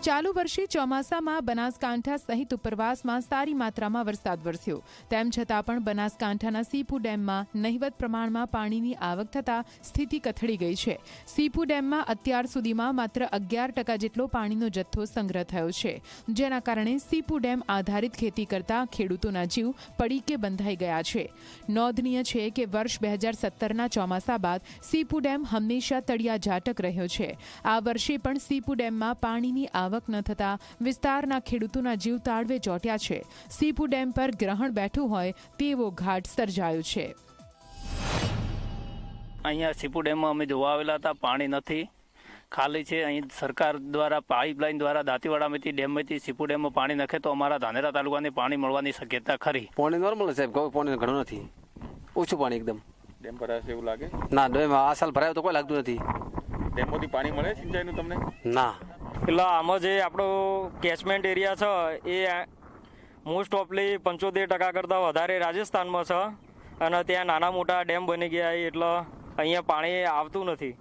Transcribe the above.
ચાલુ વર્ષે ચોમાસામાં બનાસકાંઠા સહિત ઉપરવાસમાં સારી માત્રામાં વરસાદ વરસ્યો, તેમ છતાં પણ બનાસકાંઠાના સીપુ ડેમમાં નહિવત પ્રમાણમાં પાણીની આવક થતાં સ્થિતિ કથળી ગઈ છે. સીપુ ડેમમાં અત્યાર સુધીમાં માત્ર 11% જેટલો પાણીનો જથ્થો સંગ્રહ થયો છે, જેના કારણે સીપુ ડેમ આધારિત ખેતી કરતા ખેડૂતોના જીવ પડીકે બંધાઈ ગયા છે. નોંધનીય છે કે વર્ષ 2017ના ચોમાસા બાદ સીપુ ડેમ હંમેશા તળિયા ઝાટક રહ્યો છે. આ વર્ષે પણ સીપુ ડેમમાં પાણીની આવક ન થતા વિસ્તારના ખેડૂતોના જીવ તાળવે ચોંટ્યા છે. સીપુ ડેમ પર ગ્રહણ બેઠું હોય તેવો ઘાટ સર્જાયો છે. અહીંયા સીપુ ડેમમાં અમે જોવા આવેલા હતા, પાણી નથી, ખાલી છે. અહીં સરકાર દ્વારા પાઇપલાઇન દ્વારા દાંતીવાડામાંથી ડેમમાંથી સીપુ ડેમમાં પાણી નાખે તો અમારા ધાનેરા તાલુકાને પાણી મળવાની શક્યતા ખરી. પાણી નોર્મલ સાહેબ, પાણી ઘણું નથી, ઓછું પાણી એકદમ. ડેમ ભરાશે એવું લાગે? ના, ડેમ આ સાલ ભરાયો તો કોઈ લાગતું નથી. ડેમમાંથી પાણી મળે સિંચાઈનું તમને? ના, એટલે આમાં જે આપણો કેચમેન્ટ એરિયા છે એ મોસ્ટ ઓફલી 75% કરતાં વધારે રાજસ્થાનમાં છે અને ત્યાં નાના મોટા ડેમ બની ગયા એટલે અહીંયા પાણી આવતું નથી.